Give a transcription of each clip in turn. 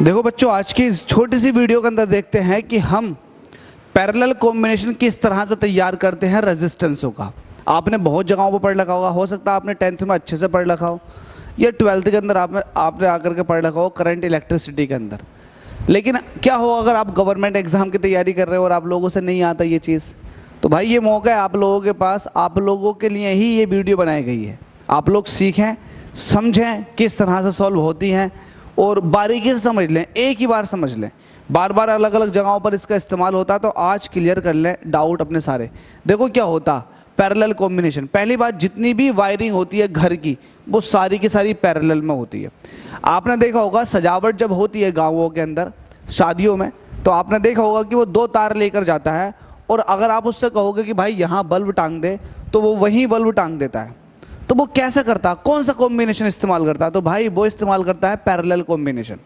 देखो बच्चों, आज की इस छोटी सी वीडियो के अंदर देखते हैं कि हम पैरेलल कॉम्बिनेशन किस तरह से तैयार करते हैं रेजिस्टेंसों का। आपने बहुत जगहों पर पढ़ रखा होगा, हो सकता है आपने 10th में अच्छे से पढ़ रखा हो या 12th के अंदर आपने आकर के पढ़ रखा हो करंट इलेक्ट्रिसिटी के अंदर। लेकिन क्या हो अगर आप गवर्नमेंट एग्जाम की तैयारी कर रहे हो और आप लोगों से नहीं आता ये चीज़, तो भाई ये मौका है आप लोगों के पास। आप लोगों के लिए ही ये वीडियो बनाई गई है। आप लोग सीखें, समझें किस तरह से सॉल्व होती हैं और बारीकी से समझ लें, एक ही बार समझ लें। बार बार अलग अलग जगहों पर इसका इस्तेमाल होता है, तो आज क्लियर कर लें डाउट अपने सारे। देखो क्या होता पैरेलल कॉम्बिनेशन। पहली बात, जितनी भी वायरिंग होती है घर की वो सारी की सारी पैरेलल में होती है। आपने देखा होगा सजावट जब होती है गाँवों के अंदर शादियों में, तो आपने देखा होगा कि वो 2 तार लेकर जाता है और अगर आप उससे कहोगे कि भाई यहाँ बल्ब टांग दे, तो वो वहीं बल्ब टांग देता है। तो वो कैसे करता, कौन सा कॉम्बिनेशन इस्तेमाल करता है? तो भाई वो इस्तेमाल करता है पैरेलल कॉम्बिनेशन।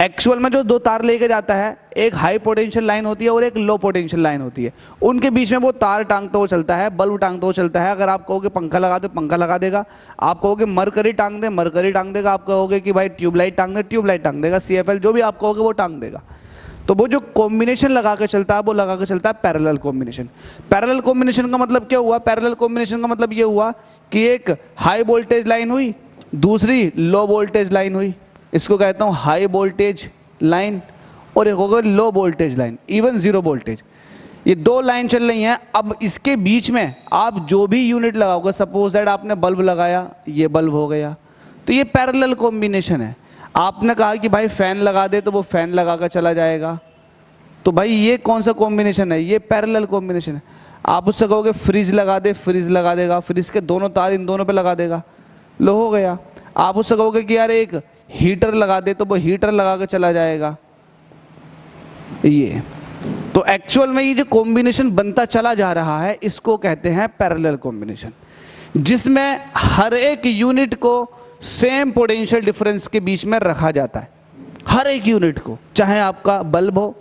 एक्चुअल में जो 2 तार लेके जाता है, एक हाई पोटेंशियल लाइन होती है और एक लो पोटेंशियल लाइन होती है। उनके बीच में वो तार टांगते हुए चलता है, बल्ब टांगते हुए चलता है। अगर आप कहोगे पंखा लगा दे, पंखा लगा देगा। आप कहोगे मरकरी टांग दे, मरकरी टांग देगा। आप कहोगे कि भाई ट्यूबलाइट टांग दे, ट्यूबलाइट टांग देगा। CFL जो भी आप कहोगे वो टांग देगा। तो वो जो कॉम्बिनेशन लगा के चलता है वो लगा के चलता है पैरेलल कॉम्बिनेशन। पैरेलल कॉम्बिनेशन का मतलब क्या हुआ? पैरेलल कॉम्बिनेशन का मतलब ये हुआ कि एक हाई वोल्टेज लाइन हुई, दूसरी लो वोल्टेज लाइन हुई। इसको कहता हूँ हाई वोल्टेज लाइन, और एक होगा low voltage line, even 0 voltage. ये 2 लाइन चल रही हैं। अब इसके बीच में आप जो भी यूनिट लगाओगे, सपोज दैट आपने बल्ब लगाया, ये बल्ब हो गया, तो ये पैरेलल कॉम्बिनेशन है। आपने कहा कि भाई फैन लगा दे, तो वो फैन लगा कर चला जाएगा। तो भाई ये कौन सा कॉम्बिनेशन है? ये पैरेलल कॉम्बिनेशन है। आप उससे कहोगे फ्रिज लगा दे, फ्रिज लगा देगा। फ्रिज के दोनों तार इन दोनों पे लगा देगा, लो हो गया। आप उससे कहोगे कि यार एक हीटर लगा दे, तो वो हीटर लगा के चला जाएगा। ये तो एक्चुअल में ये जो कॉम्बिनेशन बनता चला जा रहा है, इसको कहते हैं पैरेलल कॉम्बिनेशन, जिसमें हर एक यूनिट को सेम पोटेंशियल डिफरेंस के बीच में रखा जाता है। हर एक यूनिट को, चाहे आपका बल्ब हो,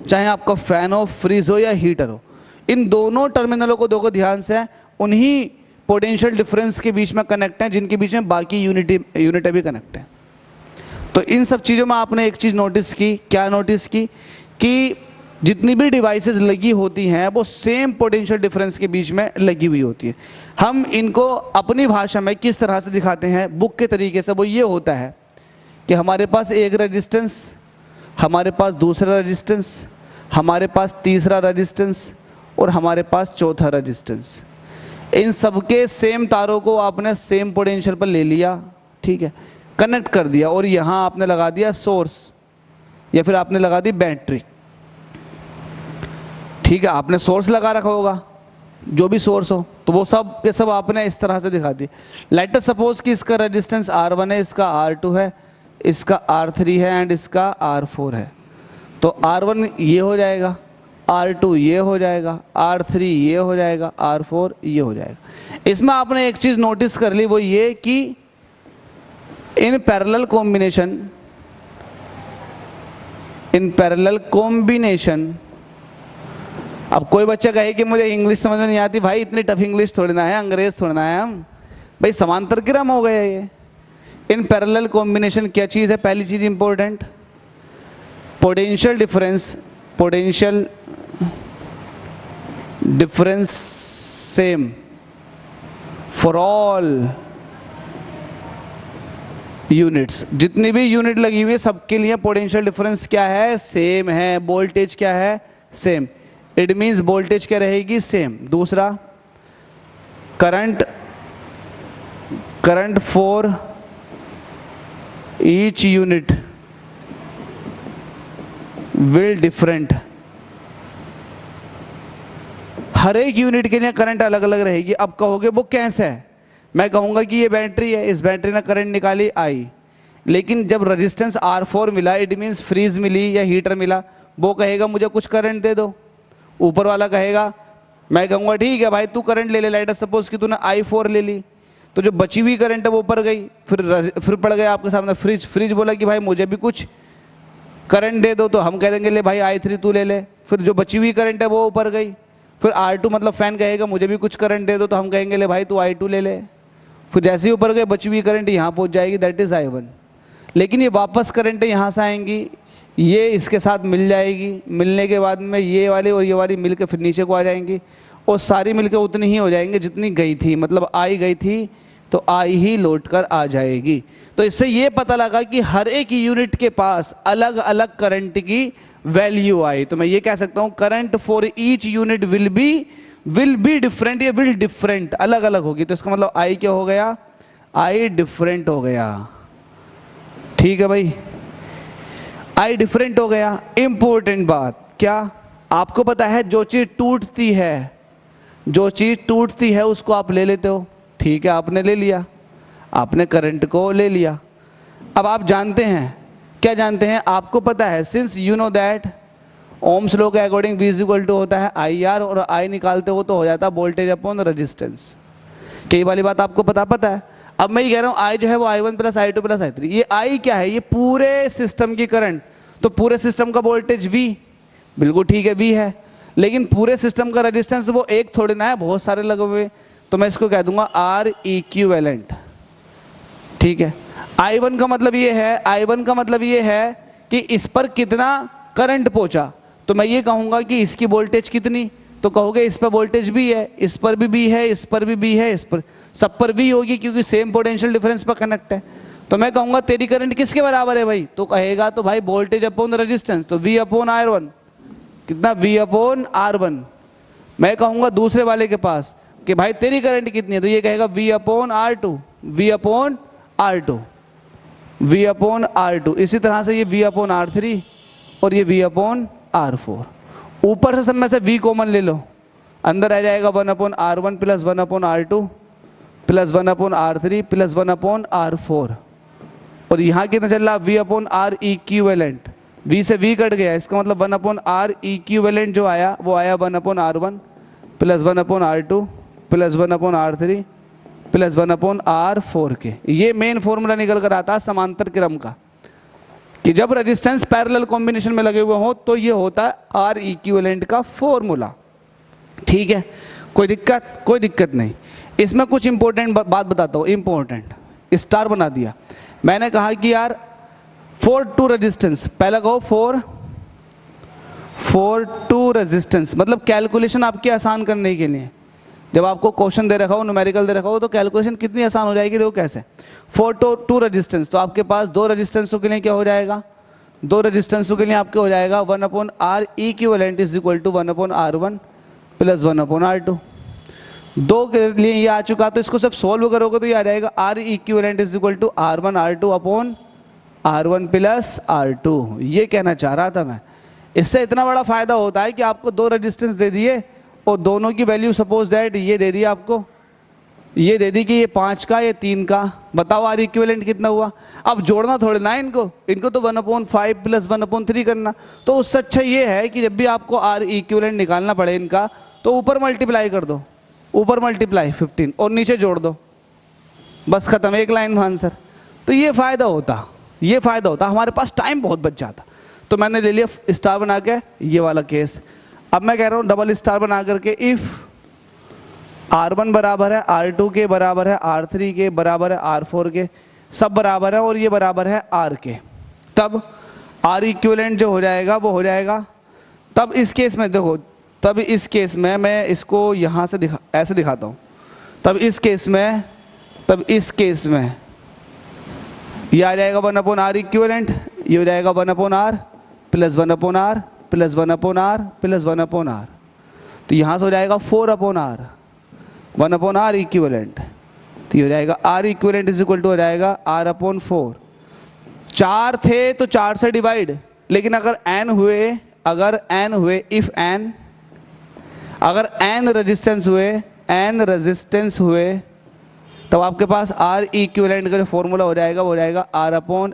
चाहे आपका फैन हो, फ्रिज हो या हीटर हो, इन दोनों टर्मिनलों को देखो ध्यान से, उन्हीं पोटेंशियल डिफरेंस के बीच में कनेक्ट हैं जिनके बीच में बाकी यूनिटें भी कनेक्ट हैं। तो इन सब चीज़ों में आपने एक चीज़ नोटिस की। क्या नोटिस की? कि जितनी भी डिवाइसेस लगी होती हैं वो सेम पोटेंशियल डिफरेंस के बीच में लगी हुई होती है। हम इनको अपनी भाषा में किस तरह से दिखाते हैं बुक के तरीके से? वो ये होता है कि हमारे पास एक रेजिस्टेंस, हमारे पास दूसरा रेजिस्टेंस, हमारे पास तीसरा रेजिस्टेंस और हमारे पास चौथा रेजिस्टेंस। इन सबके सेम तारों को आपने सेम पोटेंशियल पर ले लिया, ठीक है, कनेक्ट कर दिया, और यहाँ आपने लगा दिया सोर्स या फिर आपने लगा दी बैटरी। ठीक है, आपने सोर्स लगा रखा होगा, जो भी सोर्स हो, तो वो सब के सब आपने इस तरह से दिखा दी। लेट अस सपोज कि इसका रेजिस्टेंस R1 है, इसका R2 है, इसका R3 है एंड इसका R4 है। तो R1 ये हो जाएगा, R2 ये हो जाएगा, R3 ये हो जाएगा, R4 ये हो जाएगा। इसमें आपने एक चीज़ नोटिस कर ली, वो ये कि इन पैरेलल कॉम्बिनेशन, अब कोई बच्चा कहे कि मुझे इंग्लिश समझ में नहीं आती, भाई इतनी टफ इंग्लिश थोड़ी ना है, अंग्रेज थोड़ी ना है हम, भाई समांतर क्रम हो गया ये। इन पैरेलल कॉम्बिनेशन क्या चीज़ है? पहली चीज़ important, potential difference same for all units. जितनी भी यूनिट लगी हुई है सबके लिए पोटेंशियल डिफरेंस क्या है? सेम है। वोल्टेज क्या है? सेम। इट मीन्स वोल्टेज क्या रहेगी? सेम। दूसरा, current for each unit will different. हर एक यूनिट के लिए करंट अलग अलग रहेगी। अब कहोगे वो कैसे है? मैं कहूँगा कि ये बैटरी है, इस बैटरी ने करंट निकाली I, लेकिन जब रेजिस्टेंस R4 मिला, इट मीन्स फ्रीज मिली या हीटर मिला, वो कहेगा मुझे कुछ करंट दे दो। ऊपर वाला कहेगा, मैं कहूँगा ठीक है भाई तू करंट ले ले। लेट अस सपोज कि तूने I4 ले ली, तो जो बची हुई करंट है वो ऊपर गई। फिर पड़ गया आपके सामने फ्रिज बोला कि भाई मुझे भी कुछ करंट दे दो, तो हम कह देंगे ले भाई I3 तू ले ले। फिर जो बची हुई करंट है वो ऊपर गई। फिर R2 मतलब फैन कहेगा मुझे भी कुछ करंट दे दो, तो हम कहेंगे ले भाई तू I2 ले ले। फिर जैसे ही ऊपर गए बची हुई करंट यहाँ पहुँच जाएगी, दैट इज I1। लेकिन ये वापस करंटें यहाँ से आएंगी, ये इसके साथ मिल जाएगी, मिलने के बाद में ये वाली और ये वाली मिल के फिर नीचे को आ जाएंगी और सारी मिलकर उतनी ही हो जाएंगी जितनी गई थी, मतलब आई गई थी तो आई ही लौट कर आ जाएगी। तो इससे ये पता लगा कि हर एक यूनिट के पास अलग अलग करंट की वैल्यू आई। तो मैं ये कह सकता हूँ current for each unit will be different, या विल डिफरेंट, अलग अलग होगी। तो इसका मतलब आई क्या हो गया, आई डिफरेंट हो गया। ठीक है भाई, आई डिफरेंट हो गया। इंपॉर्टेंट बात क्या, आपको पता है जो चीज टूटती है, जो चीज टूटती है उसको आप ले लेते हो। ठीक है, आपने ले लिया, आपने करंट को ले लिया। अब आप जानते हैं, क्या जानते हैं, आपको पता है since you know that Ohm's law के अकॉर्डिंग V इक्वल टू होता है IR, और I निकालते हो तो हो जाता है वोल्टेज अपॉन रेजिस्टेंस। कई वाली बात आपको पता है। अब मैं ये कह रहा हूँ I जो है वो I1 plus I2 plus I3, ये I क्या है, ये पूरे सिस्टम की करंट, तो पूरे सिस्टम का वोल्टेज V, बिल्कुल ठीक है V है, लेकिन पूरे सिस्टम का रेजिस्टेंस वो एक थोड़े ना है, बहुत सारे लगे हुए, तो मैं इसको कह दूंगा R इक्विवेलेंट। ठीक है, I1 का मतलब ये है, I1 का मतलब ये है कि इस पर कितना करंट पहुंचा, तो मैं ये कहूंगा कि इसकी वोल्टेज कितनी, तो कहोगे इस पर वोल्टेज भी है, इस पर भी B है, इस पर भी B है, इस पर सब पर भी होगी क्योंकि सेम पोटेंशियल डिफरेंस पर कनेक्ट है। तो मैं कहूंगा तेरी करंट किसके बराबर है भाई, तो कहेगा तो भाई वोल्टेज अपॉन रेजिस्टेंस, तो V अपॉन R1, कितना V अपॉन R1। मैं कहूंगा दूसरे वाले के पास कि भाई तेरी करंट कितनी है, तो ये कहेगा V upon R2, V upon R2, V upon R2। इसी तरह से ये V अपॉन R3 और ये V अपॉन R4। ऊपर से सब में से V कॉमन ले लो, अंदर आ जाएगा 1 upon R1 plus 1 upon R2 plus 1 upon R3 plus 1 upon R4, और यहाँ कितना चल रहा, V upon R equivalent, V से V कट गया, इसका मतलब 1 अपॉन R इक्विवेलेंट जो आया वो आया 1 upon R1 plus 1 upon R2 plus 1 upon R3 plus 1 upon R4 के। ये मेन फॉर्मूला निकल कर आता है समांतर क्रम का, कि जब रेजिस्टेंस पैरेलल कॉम्बिनेशन में लगे हुए हो तो ये होता है R इक्विवेलेंट का फॉर्मूला। ठीक है, कोई दिक्कत, कोई दिक्कत नहीं। इसमें कुछ इंपॉर्टेंट बात बताता हूँ, इंपॉर्टेंट स्टार बना दिया। मैंने कहा कि यार फॉर टू रेजिस्टेंस, पहला कहो फॉर टू रेजिस्टेंस, मतलब कैलकुलेशन आपकी आसान करने के लिए, जब आपको क्वेश्चन दे रखा हो, न्यूमेरिकल दे रखा हो, तो कैलकुलेशन कितनी आसान हो जाएगी। देखो कैसे, फॉर टू रेजिस्टेंस, तो आपके पास दो रेजिस्टेंसों के लिए क्या हो जाएगा, दो रेजिस्टेंसों के लिए आपके हो जाएगा 1 upon R equivalent is equal to 1 upon R1 plus 1 upon R2। दो के लिए ये आ चुका, तो इसको सब सोल्व करोगे तो ये आ जाएगा R equivalent is equal to R1 R2 upon R1 plus R2। ये कहना चाह रहा था मैं। इससे इतना बड़ा फायदा होता है कि आपको दो रेजिस्टेंस दे दिए और दोनों की वैल्यू सपोज दैट ये दे दी आपको, ये दे दी कि ये 5 का ये 3 का, बताओ R इक्विवेलेंट कितना हुआ। अब जोड़ना थोड़े ना इनको तो 1/5 प्लस 1/3 करना। तो उससे अच्छा ये है कि जब भी आपको R इक्विवेलेंट निकालना पड़े इनका, तो ऊपर मल्टीप्लाई कर दो, ऊपर मल्टीप्लाई 15 और नीचे जोड़ दो, बस खत्म, एक लाइन में आंसर। तो ये फायदा होता, ये फायदा होता, हमारे पास टाइम बहुत बच जाता। तो मैंने ले लिया स्टार बना के ये वाला केस। अब मैं कह रहा हूँ डबल स्टार बना करके इफ R1 बराबर है R2 के बराबर है R3 के बराबर है R4 के, सब बराबर है और ये बराबर है R के, तब R इक्विवेलेंट जो हो जाएगा वो हो जाएगा। तब इस केस में देखो, तब इस केस में मैं इसको यहाँ से ऐसे दिखाता हूँ। तब इस केस में ये आ जाएगा 1 अपॉन R इक्विवेलेंट, ये हो जाएगा 1 upon R plus 1 upon R plus 1 upon R plus 1 upon R। तो यहाँ से हो जाएगा 4 upon R, 1 upon R equivalent, तो ये हो जाएगा R equivalent is equal to हो जाएगा R अपॉन 4। 4 थे तो 4 से डिवाइड, लेकिन अगर n हुए इफ n, अगर n रेजिस्टेंस हुए तब आपके पास R इक्विवेलेंट का जो फॉर्मूला हो जाएगा वो हो जाएगा R अपॉन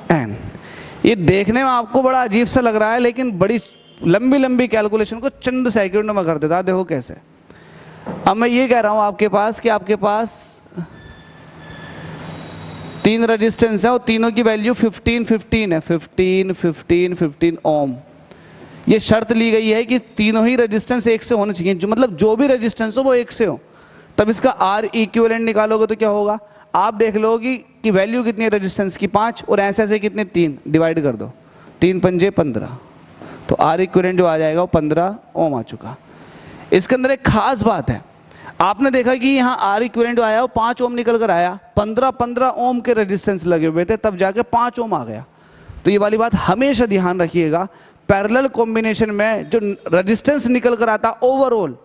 n। ये देखने में आपको बड़ा अजीब सा लग रहा है, लेकिन बड़ी लंबी लंबी कैलकुलेशन को चंद सेकंड में कर देता है। देखो कैसे। अब मैं ये कह रहा हूं आपके पास कि आपके पास 3 रेजिस्टेंस है और तीनों की वैल्यू 15 है, 15 ओम। ये शर्त ली गई है कि तीनों ही रेजिस्टेंस एक से होने चाहिए, जो मतलब जो भी रेजिस्टेंस हो वो एक से हो। तब इसका R इक्विवेलेंट निकालोगे तो क्या होगा, आप देख लो कि वैल्यू कितनी है रेजिस्टेंस की 5 और ऐसे ऐसे कितने 3, डिवाइड कर दो 3 पंजे 15, तो आर इक्विवेलेंट जो आ जाएगा वो 15 ओम आ चुका। इसके अंदर एक खास बात है, आपने देखा कि यहाँ आर इक्विवेलेंट आया वो 5 ओम निकल कर आया, 15 ओम के रेजिस्टेंस लगे हुए थे तब जाके 5 ओम आ गया। तो ये वाली बात हमेशा ध्यान रखिएगा, पैरेलल कॉम्बिनेशन में जो रेजिस्टेंस निकल कर आता ओवरऑल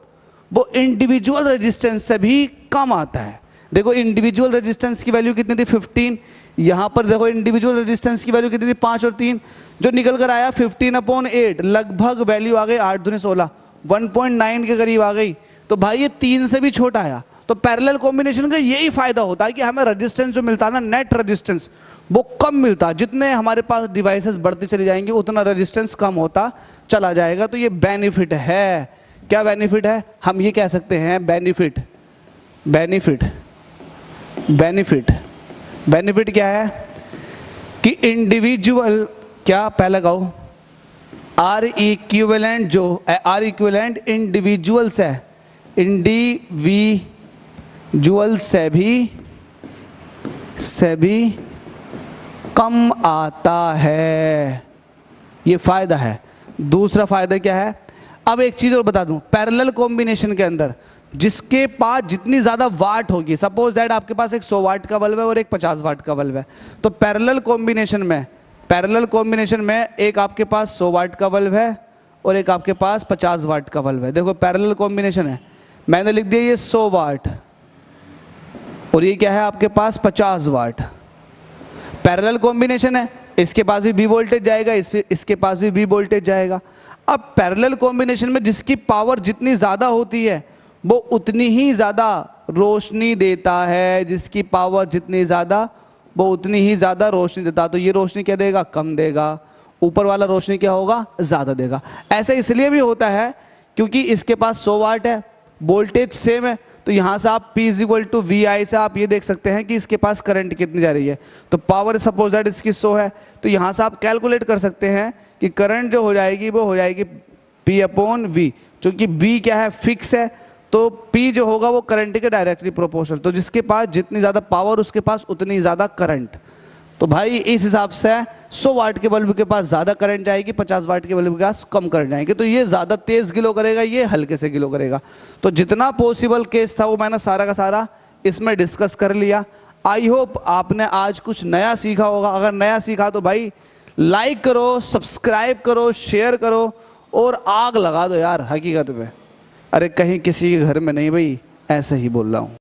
वो इंडिविजुअल रेजिस्टेंस से भी कम आता है। देखो इंडिविजुअल रेजिस्टेंस की वैल्यू कितनी थी 15, यहाँ पर देखो इंडिविजुअल रेजिस्टेंस की वैल्यू कितनी थी 5 और 3, जो निकल कर आया 15/8, लगभग वैल्यू आ गई 8 दूनी 16, 1.9 के करीब आ गई। तो भाई ये 3 से भी छोटा आया। तो पैरेलल कॉम्बिनेशन का यही फायदा होता है कि हमें रेजिस्टेंस जो मिलता है ना, नेट रेजिस्टेंस वो कम मिलता है। जितने हमारे पास डिवाइसेस बढ़ती चली जाएंगी उतना रेजिस्टेंस कम होता चला जाएगा। तो ये बेनिफिट है। क्या बेनिफिट है? हम ये कह सकते हैं बेनिफिट। बेनिफिट बेनिफिट बेनिफिट क्या है कि इंडिविजुअल, क्या पहले कहो, आर इक्विवेलेंट जो आर इक्विवेलेंट इंडिविजुअल से, इंडिविजुअल से भी कम आता है। ये फायदा है। दूसरा फायदा क्या है? अब एक चीज और बता दूं, पैरेलल कॉम्बिनेशन के अंदर जिसके पास जितनी ज्यादा वाट होगी, सपोज दैट आपके पास एक 100 वाट का बल्ब है और एक 50 वाट का बल्ब है, तो पैरेलल कॉम्बिनेशन में एक आपके पास 100 वाट का बल्ब है और एक आपके पास 50 वाट का बल्ब है। देखो पैरेलल कॉम्बिनेशन है, मैंने लिख दिया ये 100 वाट और ये क्या है आपके पास 50 वाट। पैरेलल कॉम्बिनेशन है, इसके पास भी वोल्टेज जाएगा, इसके पास भी वोल्टेज जाएगा। अब पैरेलल कॉम्बिनेशन में जिसकी पावर जितनी ज़्यादा होती है वो उतनी ही ज़्यादा रोशनी देता है, जिसकी पावर जितनी ज़्यादा वो उतनी ही ज़्यादा रोशनी देता। तो ये रोशनी क्या देगा? कम देगा। ऊपर वाला रोशनी क्या होगा? ज़्यादा देगा। ऐसा इसलिए भी होता है क्योंकि इसके पास 100 वाट है, वोल्टेज सेम है, तो यहाँ से आप P = VI से आप ये देख सकते हैं कि इसके पास करंट कितनी जा रही है। तो पावर सपोज दैट इसकी 100 है, तो यहाँ से आप कैलकुलेट कर सकते हैं कि करंट जो हो जाएगी वो हो जाएगी P/V, क्योंकि B क्या है? फिक्स है, तो P जो होगा वो करंट के डायरेक्टली प्रोपोर्शनल। तो जिसके पास जितनी ज़्यादा पावर उसके पास उतनी ज़्यादा करंट। तो भाई इस हिसाब से 100 वाट के बल्ब के पास ज़्यादा करंट जाएगी, 50 वाट के बल्ब के पास कम करंट आएगी। तो ये ज़्यादा तेज़ ग्लो करेगा, ये हल्के से ग्लो करेगा। तो जितना पॉसिबल केस था वो मैंने सारा का सारा इसमें डिस्कस कर लिया। आई होप आपने आज कुछ नया सीखा होगा। अगर नया सीखा तो भाई लाइक करो, सब्सक्राइब करो, शेयर करो और आग लगा दो यार हकीकत में। अरे कहीं किसी के घर में नहीं भाई, ऐसे ही बोल रहा हूँ।